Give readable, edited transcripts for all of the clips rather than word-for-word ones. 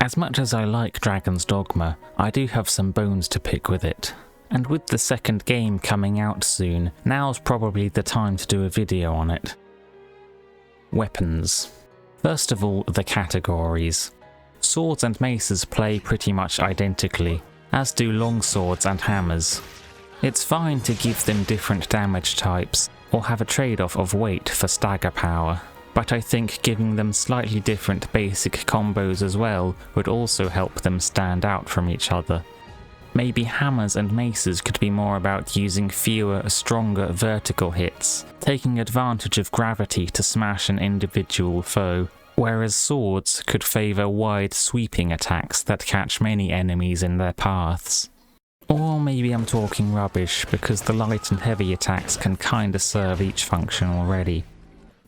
As much as I like Dragon's Dogma, I do have some bones to pick with it. And with the second game coming out soon, now's probably the time to do a video on it. Weapons. First of all, the categories. Swords and maces play pretty much identically, as do longswords and hammers. It's fine to give them different damage types, or have a trade-off of weight for stagger power, but I think giving them slightly different basic combos as well would also help them stand out from each other. Maybe hammers and maces could be more about using fewer, stronger vertical hits, taking advantage of gravity to smash an individual foe, whereas swords could favour wide sweeping attacks that catch many enemies in their paths. Or maybe I'm talking rubbish because the light and heavy attacks can kinda serve each function already.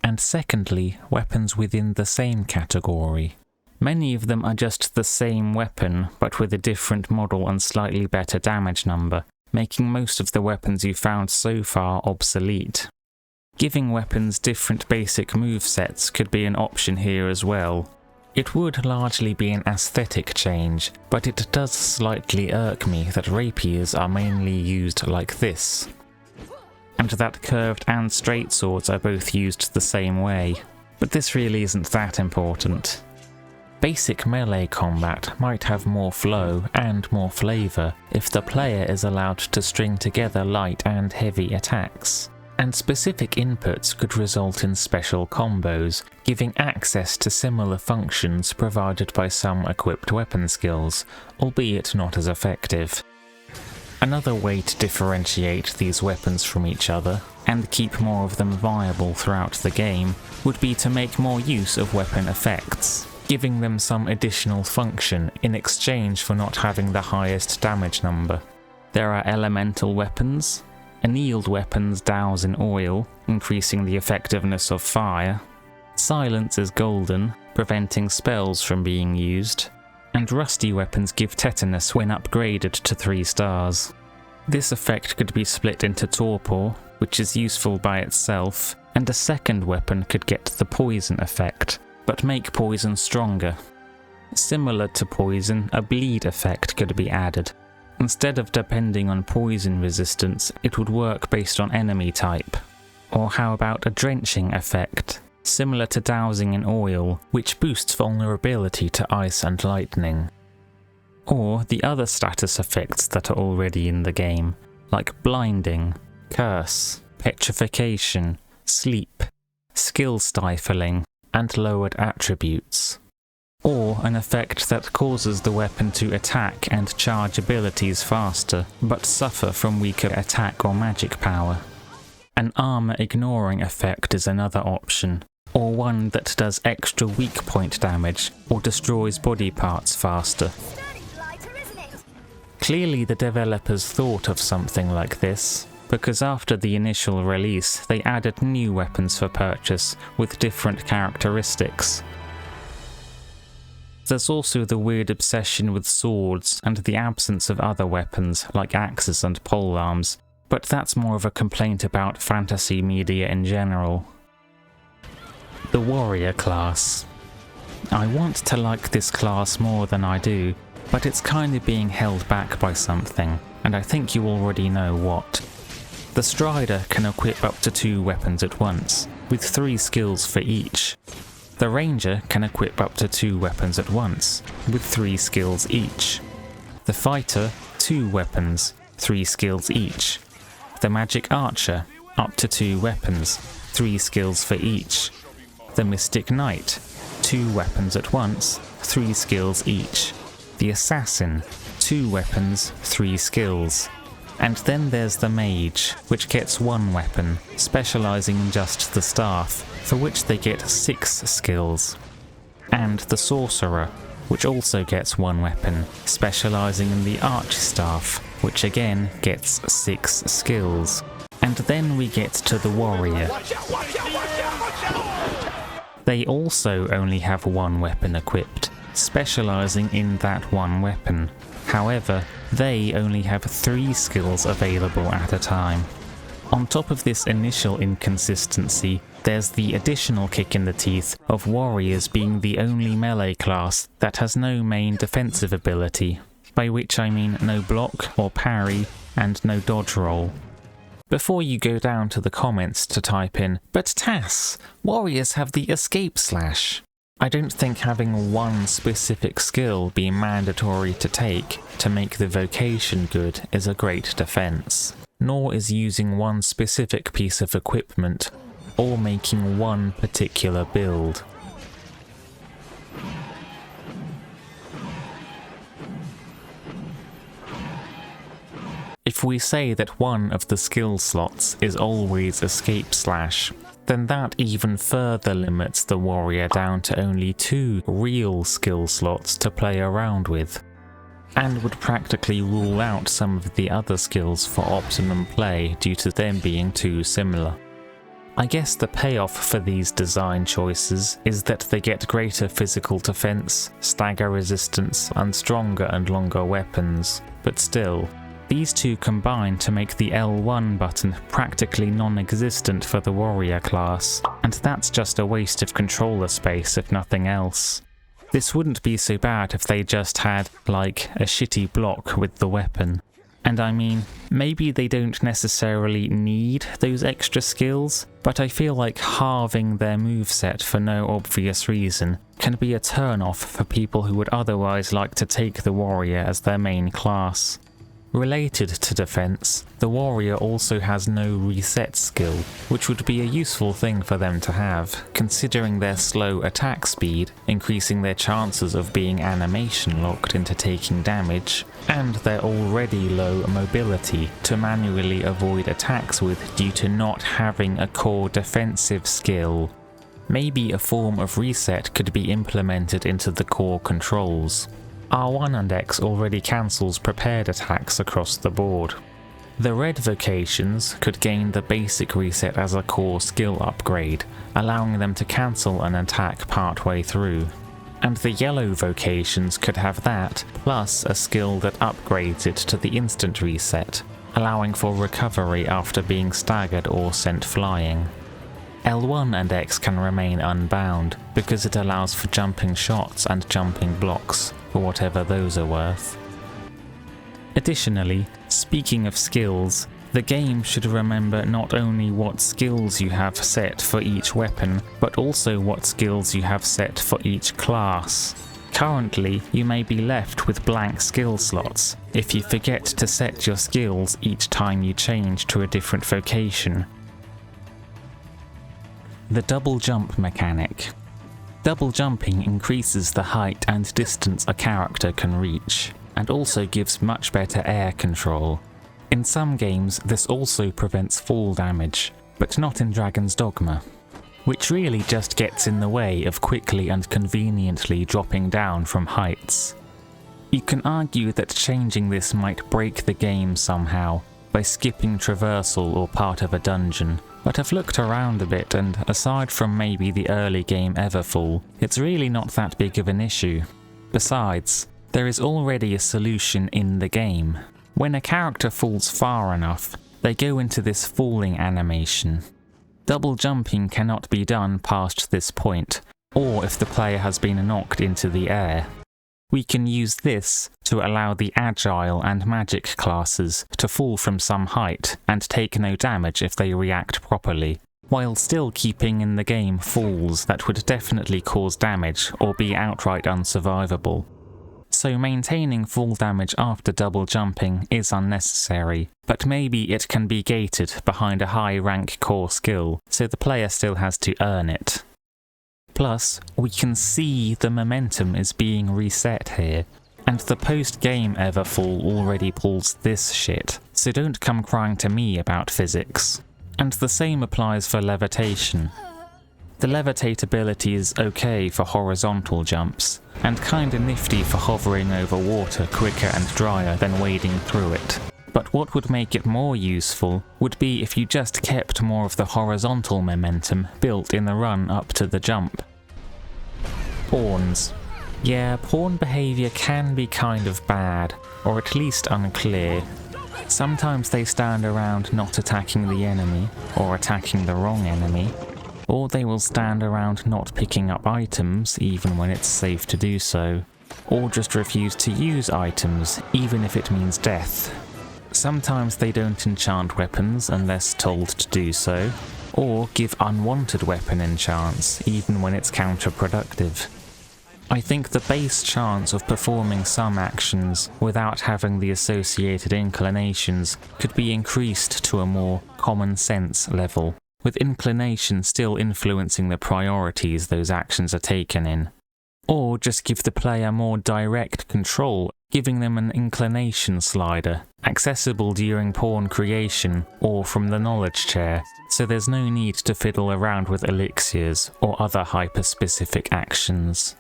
And secondly, weapons within the same category. Many of them are just the same weapon, but with a different model and slightly better damage number, making most of the weapons you've found so far obsolete. Giving weapons different basic movesets could be an option here as well. It would largely be an aesthetic change, but it does slightly irk me that rapiers are mainly used like this, and that curved and straight swords are both used the same way, but this really isn't that important. Basic melee combat might have more flow and more flavour if the player is allowed to string together light and heavy attacks, and specific inputs could result in special combos, giving access to similar functions provided by some equipped weapon skills, albeit not as effective. Another way to differentiate these weapons from each other, and keep more of them viable throughout the game, would be to make more use of weapon effects, giving them some additional function in exchange for not having the highest damage number. There are elemental weapons. Annealed weapons douse in oil, increasing the effectiveness of fire. Silence is golden, preventing spells from being used. And rusty weapons give tetanus when upgraded to 3 stars. This effect could be split into torpor, which is useful by itself, and a second weapon could get the poison effect, but make poison stronger. Similar to poison, a bleed effect could be added. Instead of depending on poison resistance, it would work based on enemy type. Or how about a drenching effect, similar to dousing in oil, which boosts vulnerability to ice and lightning. Or the other status effects that are already in the game, like blinding, curse, petrification, sleep, skill stifling, and lowered attributes. Or an effect that causes the weapon to attack and charge abilities faster, but suffer from weaker attack or magic power. An armor ignoring effect is another option, or one that does extra weak point damage or destroys body parts faster. Clearly the developers thought of something like this, because after the initial release they added new weapons for purchase with different characteristics. There's also the weird obsession with swords and the absence of other weapons like axes and polearms, but that's more of a complaint about fantasy media in general. The warrior class. I want to like this class more than I do, but it's kind of being held back by something, and I think you already know what. The strider can equip up to 2 weapons at once, with 3 skills for each. The ranger can equip up to 2 weapons at once, with 3 skills each. The fighter, 2 weapons, 3 skills each. The magic archer, up to 2 weapons, 3 skills for each. The mystic knight, 2 weapons at once, 3 skills each. The assassin, 2 weapons, 3 skills. And then there's the mage, which gets 1 weapon, specialising in just the staff, for which they get 6 skills. And the sorcerer, which also gets 1 weapon, specialising in the archstaff, which again gets 6 skills. And then we get to the warrior. They also only have 1 weapon equipped, specialising in that 1 weapon. However, they only have 3 skills available at a time. On top of this initial inconsistency, There's the additional kick in the teeth of warriors being the only melee class that has no main defensive ability, by which I mean no block or parry and no dodge roll. Before you go down to the comments to type in, "But Tass, warriors have the escape slash." I don't think having one specific skill be mandatory to take to make the vocation good is a great defense, nor is using one specific piece of equipment or making one particular build. If we say that one of the skill slots is always escape slash, then that even further limits the warrior down to only 2 real skill slots to play around with, and would practically rule out some of the other skills for optimum play due to them being too similar. I guess the payoff for these design choices is that they get greater physical defense, stagger resistance, and stronger and longer weapons, but still, these two combine to make the L1 button practically non-existent for the warrior class, and that's just a waste of controller space if nothing else. This wouldn't be so bad if they just had, like, a shitty block with the weapon. And I mean, maybe they don't necessarily need those extra skills, but I feel like halving their moveset for no obvious reason can be a turn-off for people who would otherwise like to take the warrior as their main class. Related to defense, the warrior also has no reset skill, which would be a useful thing for them to have, considering their slow attack speed, increasing their chances of being animation locked into taking damage, and their already low mobility to manually avoid attacks with due to not having a core defensive skill. Maybe a form of reset could be implemented into the core controls. R1 and X already cancels prepared attacks across the board. The red vocations could gain the basic reset as a core skill upgrade, allowing them to cancel an attack partway through. And the yellow vocations could have that, plus a skill that upgrades it to the instant reset, allowing for recovery after being staggered or sent flying. L1 and X can remain unbound, because it allows for jumping shots and jumping blocks, for whatever those are worth. Additionally, speaking of skills, the game should remember not only what skills you have set for each weapon, but also what skills you have set for each class. Currently, you may be left with blank skill slots if you forget to set your skills each time you change to a different vocation. The double jump mechanic. Double jumping increases the height and distance a character can reach, and also gives much better air control. In some games this also prevents fall damage, but not in Dragon's Dogma, which really just gets in the way of quickly and conveniently dropping down from heights. You can argue that changing this might break the game somehow, by skipping traversal or part of a dungeon, but I've looked around a bit and aside from maybe the early game Everfall, it's really not that big of an issue. Besides, there is already a solution in the game. When a character falls far enough, they go into this falling animation. Double jumping cannot be done past this point, or if the player has been knocked into the air. We can use this to allow the agile and magic classes to fall from some height and take no damage if they react properly, while still keeping in the game falls that would definitely cause damage or be outright unsurvivable. So maintaining fall damage after double jumping is unnecessary, but maybe it can be gated behind a high rank core skill, so the player still has to earn it. Plus, we can see the momentum is being reset here, and the post-game Everfall already pulls this shit, so don't come crying to me about physics. And the same applies for levitation. The levitate ability is okay for horizontal jumps, and kinda nifty for hovering over water quicker and drier than wading through it. But what would make it more useful would be if you just kept more of the horizontal momentum built in the run up to the jump. Pawns. Yeah, pawn behaviour can be kind of bad, or at least unclear. Sometimes they stand around not attacking the enemy, or attacking the wrong enemy, or they will stand around not picking up items even when it's safe to do so, or just refuse to use items even if it means death. Sometimes they don't enchant weapons unless told to do so, or give unwanted weapon enchants even when it's counterproductive. I think the base chance of performing some actions without having the associated inclinations could be increased to a more common sense level, with inclination still influencing the priorities those actions are taken in. Or just give the player more direct control, giving them an inclination slider, accessible during pawn creation or from the knowledge chair, so there's no need to fiddle around with elixirs or other hyper-specific actions.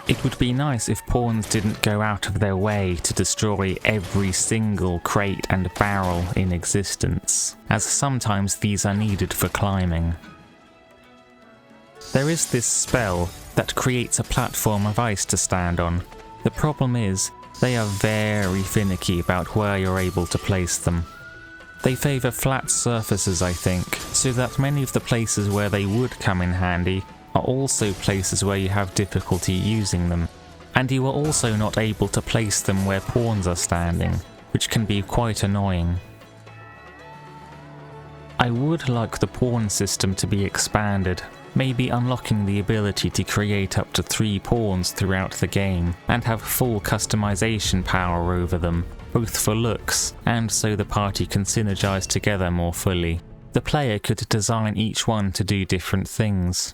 It would be nice if pawns didn't go out of their way to destroy every single crate and barrel in existence, as sometimes these are needed for climbing. There is this spell that creates a platform of ice to stand on. The problem is, they are very finicky about where you're able to place them. They favour flat surfaces, I think, so that many of the places where they would come in handy are also places where you have difficulty using them, and you are also not able to place them where pawns are standing, which can be quite annoying. I would like the pawn system to be expanded, maybe unlocking the ability to create up to 3 pawns throughout the game, and have full customization power over them, both for looks and so the party can synergize together more fully. The player could design each one to do different things.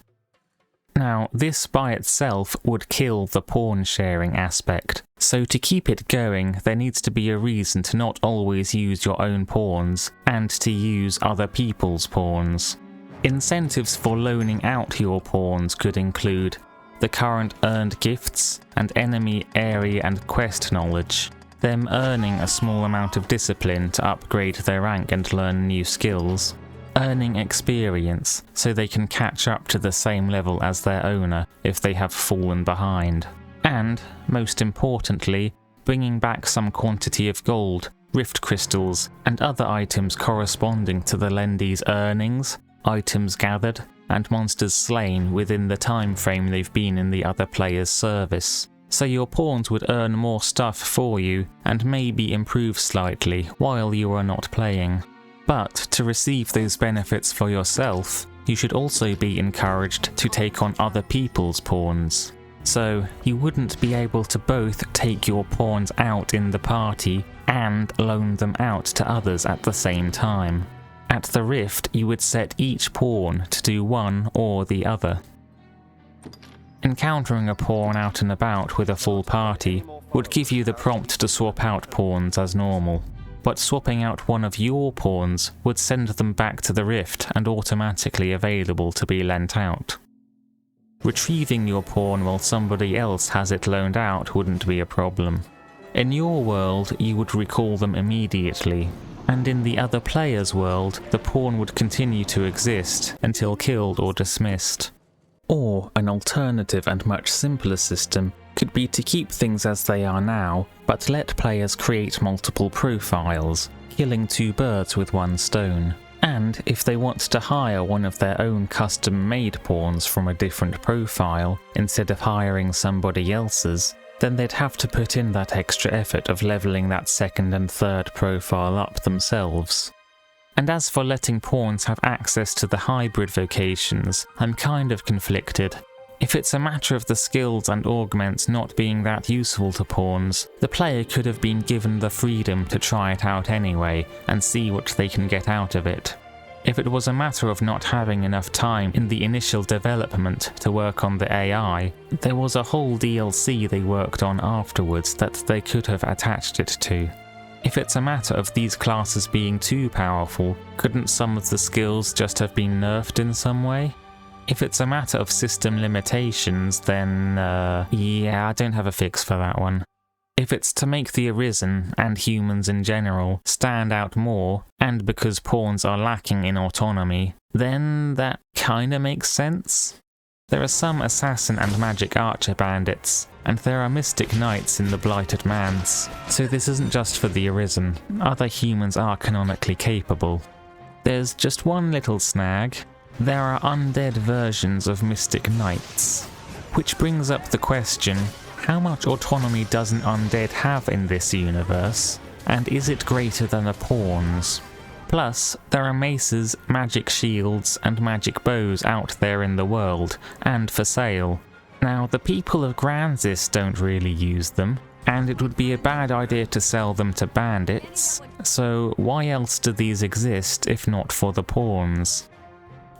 Now, this by itself would kill the pawn sharing aspect, so to keep it going there needs to be a reason to not always use your own pawns, and to use other people's pawns. Incentives for loaning out your pawns could include the current earned gifts and enemy area and quest knowledge, them earning a small amount of discipline to upgrade their rank and learn new skills, earning experience so they can catch up to the same level as their owner if they have fallen behind, and, most importantly, bringing back some quantity of gold, rift crystals, and other items corresponding to the lendee's earnings, items gathered, and monsters slain within the time frame they've been in the other player's service. So your pawns would earn more stuff for you and maybe improve slightly while you are not playing. But to receive those benefits for yourself, you should also be encouraged to take on other people's pawns. So you wouldn't be able to both take your pawns out in the party and loan them out to others at the same time. At the Rift, you would set each pawn to do one or the other. Encountering a pawn out and about with a full party would give you the prompt to swap out pawns as normal, but swapping out one of your pawns would send them back to the Rift and automatically available to be lent out. Retrieving your pawn while somebody else has it loaned out wouldn't be a problem. In your world, you would recall them immediately, and in the other player's world, the pawn would continue to exist until killed or dismissed. Or an alternative and much simpler system could be to keep things as they are now, but let players create multiple profiles, killing 2 birds with 1 stone. And if they want to hire one of their own custom-made pawns from a different profile, instead of hiring somebody else's, then they'd have to put in that extra effort of leveling that 2nd and 3rd profile up themselves. And as for letting pawns have access to the hybrid vocations, I'm kind of conflicted. If it's a matter of the skills and augments not being that useful to pawns, the player could have been given the freedom to try it out anyway and see what they can get out of it. If it was a matter of not having enough time in the initial development to work on the AI, there was a whole DLC they worked on afterwards that they could have attached it to. If it's a matter of these classes being too powerful, couldn't some of the skills just have been nerfed in some way? If it's a matter of system limitations, then yeah, I don't have a fix for that one. If it's to make the Arisen, and humans in general, stand out more, and because pawns are lacking in autonomy, then that kinda makes sense. There are some assassin and magic archer bandits, and there are mystic knights in the Blighted Manse, so this isn't just for the Arisen, other humans are canonically capable. There's just one little snag. there are undead versions of Mystic Knights. Which brings up the question, how much autonomy does an undead have in this universe, and is it greater than a pawn's? Plus, there are maces, magic shields, and magic bows out there in the world, and for sale. Now, the people of Gransis don't really use them, and it would be a bad idea to sell them to bandits, so why else do these exist if not for the pawns?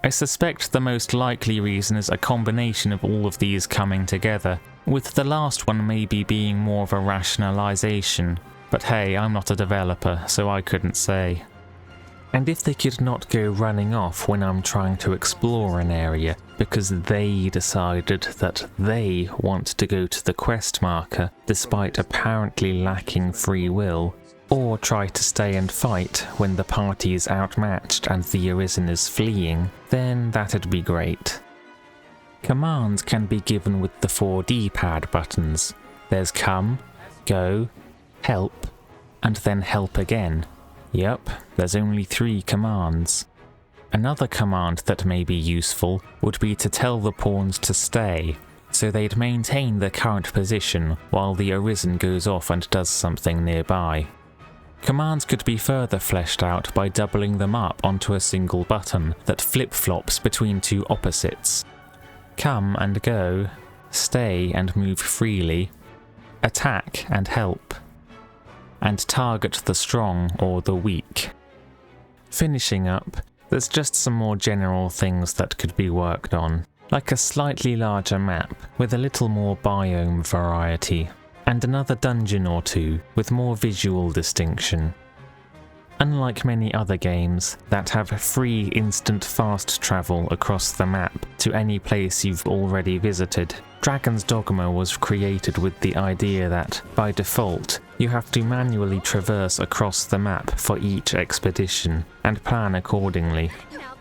I suspect the most likely reason is a combination of all of these coming together, with the last one maybe being more of a rationalization, but hey, I'm not a developer, so I couldn't say. And if they could not go running off when I'm trying to explore an area because they decided that they want to go to the quest marker despite apparently lacking free will, or try to stay and fight when the party is outmatched and the Arisen is fleeing, then that'd be great. Commands can be given with the 4 D-pad buttons. There's come, go, help, and then help again. Yep, there's only 3 commands. Another command that may be useful would be to tell the pawns to stay, so they'd maintain their current position while the Arisen goes off and does something nearby. Commands could be further fleshed out by doubling them up onto a single button that flip-flops between 2 opposites. Come and go, stay and move freely, attack and help, and target the strong or the weak. Finishing up, there's just some more general things that could be worked on, like a slightly larger map with a little more biome variety, and another dungeon or 2 with more visual distinction. Unlike many other games that have free instant fast travel across the map to any place you've already visited, Dragon's Dogma was created with the idea that, by default, you have to manually traverse across the map for each expedition, and plan accordingly.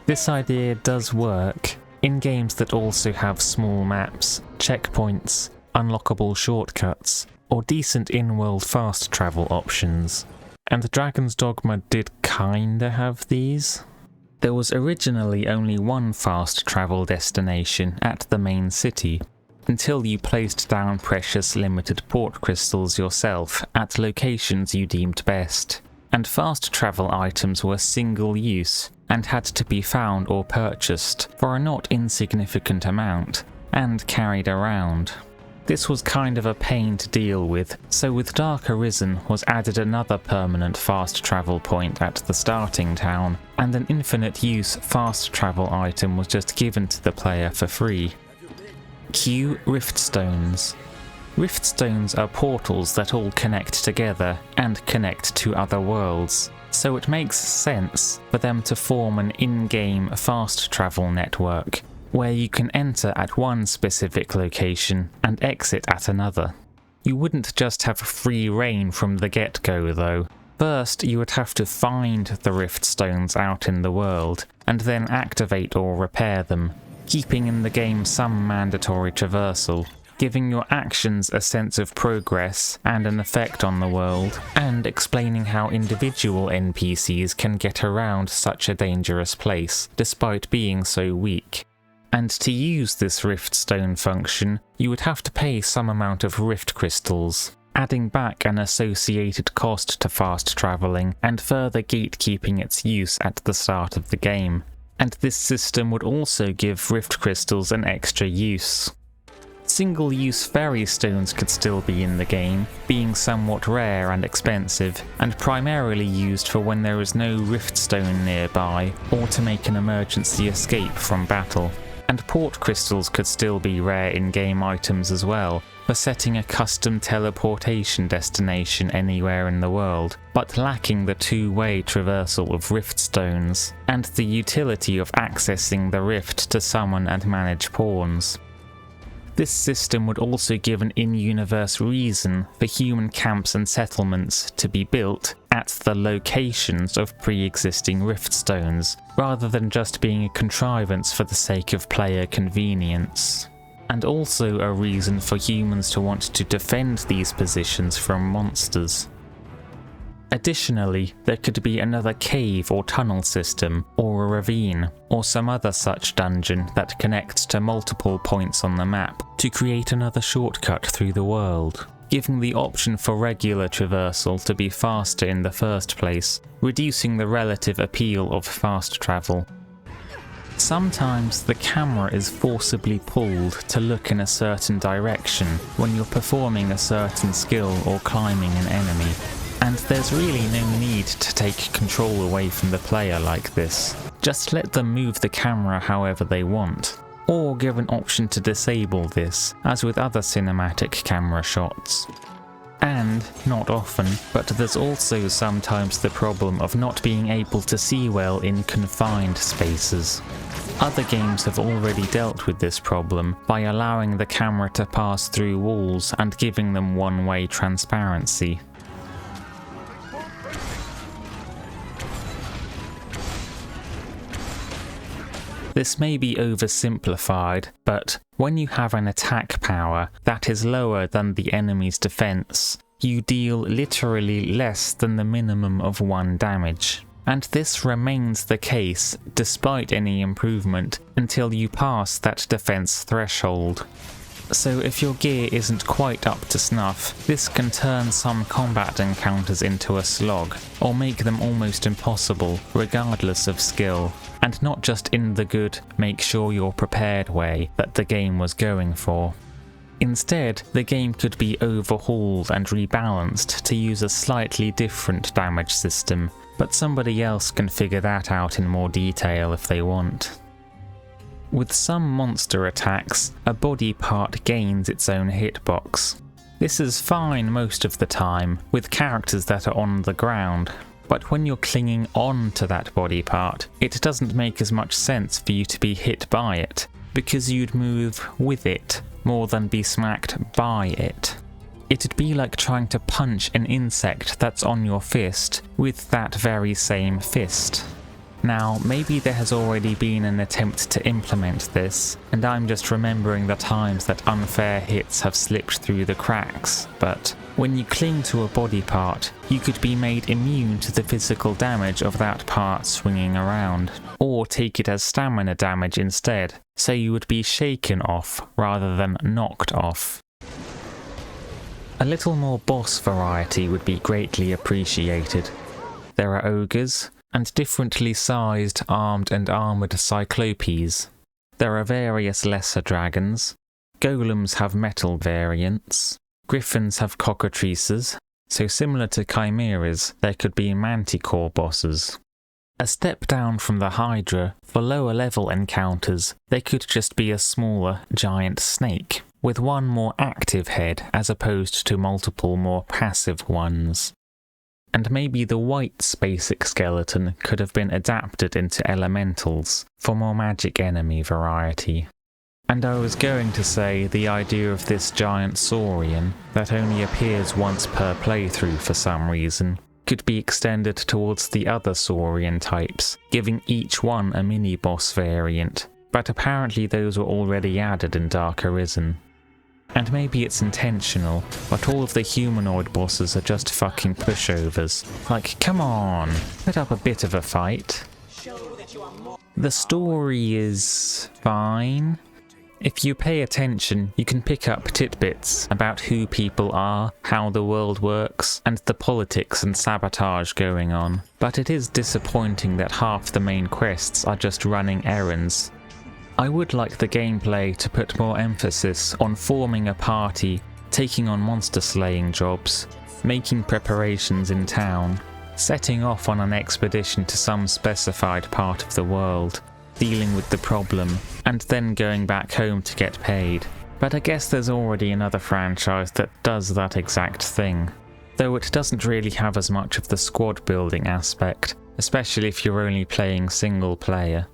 This idea does work in games that also have small maps, checkpoints, unlockable shortcuts, or decent in-world fast travel options. And Dragon's Dogma did kinda have these. There was originally only one fast travel destination at the main city, until you placed down precious limited port crystals yourself at locations you deemed best. And fast travel items were single use, and had to be found or purchased for a not insignificant amount, and carried around. This was kind of a pain to deal with, so with Dark Arisen was added another permanent fast travel point at the starting town, and an infinite use fast travel item was just given to the player for free. Q Riftstones. Riftstones are portals that all connect together and connect to other worlds, so it makes sense for them to form an in-game fast travel network, where you can enter at one specific location and exit at another. You wouldn't just have free reign from the get-go though. First, you would have to find the Riftstones out in the world, and then activate or repair them, keeping in the game some mandatory traversal, giving your actions a sense of progress and an effect on the world, and explaining how individual NPCs can get around such a dangerous place, despite being so weak. And to use this Riftstone function, you would have to pay some amount of Rift Crystals, adding back an associated cost to fast travelling and further gatekeeping its use at the start of the game. And this system would also give Rift Crystals an extra use. Single-use fairy stones could still be in the game, being somewhat rare and expensive, and primarily used for when there is no Riftstone nearby, or to make an emergency escape from battle. And port crystals could still be rare in-game items as well, for setting a custom teleportation destination anywhere in the world, but lacking the two-way traversal of Riftstones, and the utility of accessing the rift to summon and manage pawns. This system would also give an in-universe reason for human camps and settlements to be built at the locations of pre-existing Riftstones, rather than just being a contrivance for the sake of player convenience. And also a reason for humans to want to defend these positions from monsters. Additionally, there could be another cave or tunnel system, or a ravine, or some other such dungeon that connects to multiple points on the map to create another shortcut through the world, giving the option for regular traversal to be faster in the first place, reducing the relative appeal of fast travel. Sometimes the camera is forcibly pulled to look in a certain direction when you're performing a certain skill or climbing an enemy, and there's really no need to take control away from the player like this. Just let them move the camera however they want, or give an option to disable this, as with other cinematic camera shots. And, not often, but there's also sometimes the problem of not being able to see well in confined spaces. Other games have already dealt with this problem by allowing the camera to pass through walls and giving them one-way transparency. This may be oversimplified, but when you have an attack power that is lower than the enemy's defense, you deal literally less than the minimum of 1 damage. And this remains the case despite any improvement until you pass that defense threshold. So if your gear isn't quite up to snuff, this can turn some combat encounters into a slog, or make them almost impossible, regardless of skill, and not just in the good make sure you're prepared way that the game was going for. Instead, the game could be overhauled and rebalanced to use a slightly different damage system, but somebody else can figure that out in more detail if they want. With some monster attacks, a body part gains its own hitbox. This is fine most of the time, with characters that are on the ground, but when you're clinging on to that body part, it doesn't make as much sense for you to be hit by it, because you'd move with it more than be smacked by it. It'd be like trying to punch an insect that's on your fist with that very same fist. Now, maybe there has already been an attempt to implement this, and I'm just remembering the times that unfair hits have slipped through the cracks, but when you cling to a body part, you could be made immune to the physical damage of that part swinging around, or take it as stamina damage instead, so you would be shaken off rather than knocked off. A little more boss variety would be greatly appreciated. There are ogres, and differently sized armed and armoured cyclopes. There are various lesser dragons. Golems have metal variants. Griffins have cockatrices, so similar to chimeras, there could be manticore bosses. A step down from the Hydra, for lower level encounters, there could just be a smaller, giant snake, with one more active head as opposed to multiple more passive ones. And maybe the white basic skeleton could have been adapted into elementals for more magic enemy variety. And I was going to say the idea of this giant saurian, that only appears once per playthrough for some reason, could be extended towards the other saurian types, giving each one a mini-boss variant, but apparently those were already added in Dark Arisen. And maybe it's intentional, but all of the humanoid bosses are just fucking pushovers. Like, come on, put up a bit of a fight. The story is fine. If you pay attention, you can pick up tidbits about who people are, how the world works, and the politics and sabotage going on. But it is disappointing that half the main quests are just running errands. I would like the gameplay to put more emphasis on forming a party, taking on monster slaying jobs, making preparations in town, setting off on an expedition to some specified part of the world, dealing with the problem, and then going back home to get paid. But I guess there's already another franchise that does that exact thing, though it doesn't really have as much of the squad building aspect, especially if you're only playing single player.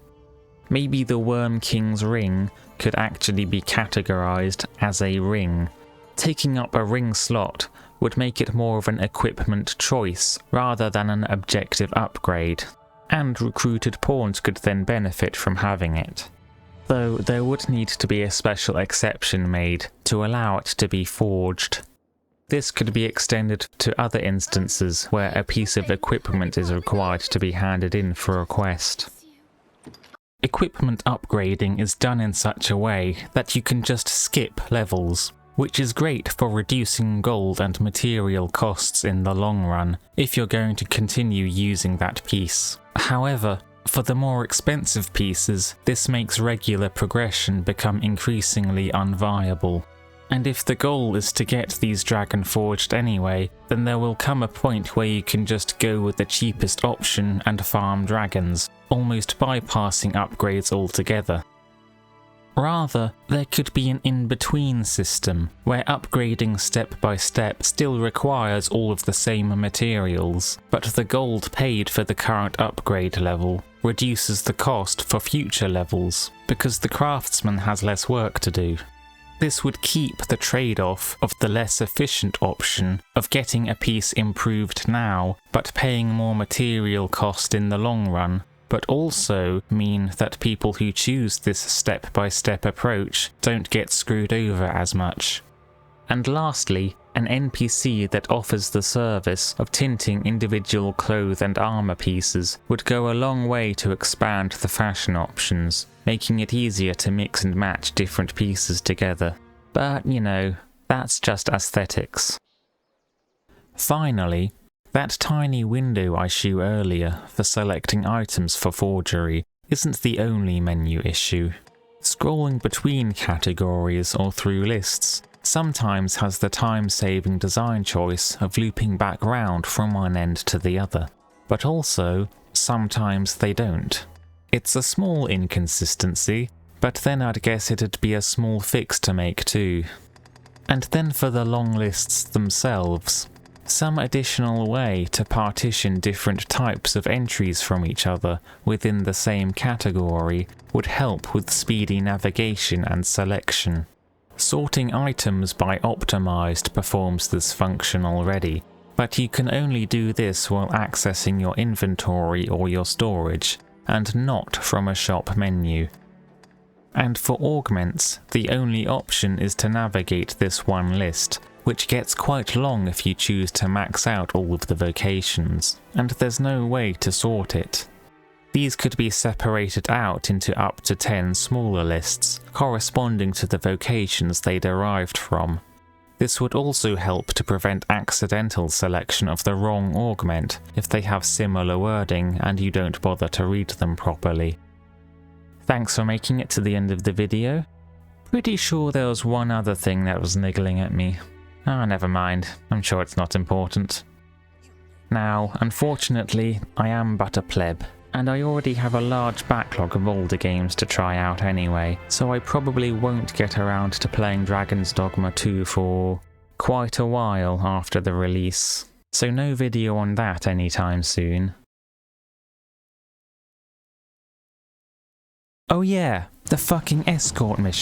Maybe the Worm King's ring could actually be categorized as a ring. Taking up a ring slot would make it more of an equipment choice rather than an objective upgrade, and recruited pawns could then benefit from having it. Though there would need to be a special exception made to allow it to be forged. This could be extended to other instances where a piece of equipment is required to be handed in for a quest. Equipment upgrading is done in such a way that you can just skip levels, which is great for reducing gold and material costs in the long run if you're going to continue using that piece. However, for the more expensive pieces, this makes regular progression become increasingly unviable. And if the goal is to get these dragon forged anyway, then there will come a point where you can just go with the cheapest option and farm dragons, almost bypassing upgrades altogether. Rather, there could be an in-between system, where upgrading step by step still requires all of the same materials, but the gold paid for the current upgrade level reduces the cost for future levels, because the craftsman has less work to do. This would keep the trade-off of the less efficient option of getting a piece improved now, but paying more material cost in the long run, but also mean that people who choose this step-by-step approach don't get screwed over as much. And lastly, an NPC that offers the service of tinting individual clothes and armor pieces would go a long way to expand the fashion options, making it easier to mix and match different pieces together. But, you know, that's just aesthetics. Finally, that tiny window I showed earlier for selecting items for forgery isn't the only menu issue. Scrolling between categories or through lists sometimes has the time-saving design choice of looping back round from one end to the other, but also, sometimes they don't. It's a small inconsistency, but then I'd guess it'd be a small fix to make too. And then for the long lists themselves, some additional way to partition different types of entries from each other within the same category would help with speedy navigation and selection. Sorting items by optimized performs this function already, but you can only do this while accessing your inventory or your storage, and not from a shop menu. And for augments, the only option is to navigate this one list, which gets quite long if you choose to max out all of the vocations, and there's no way to sort it. These could be separated out into up to 10 smaller lists, corresponding to the vocations they derived from. This would also help to prevent accidental selection of the wrong augment if they have similar wording and you don't bother to read them properly. Thanks for making it to the end of the video. Pretty sure there was one other thing that was niggling at me. Never mind, I'm sure it's not important. Now, unfortunately, I am but a pleb, and I already have a large backlog of older games to try out anyway, so I probably won't get around to playing Dragon's Dogma 2 for quite a while after the release, so no video on that anytime soon. Oh yeah, the fucking escort mission.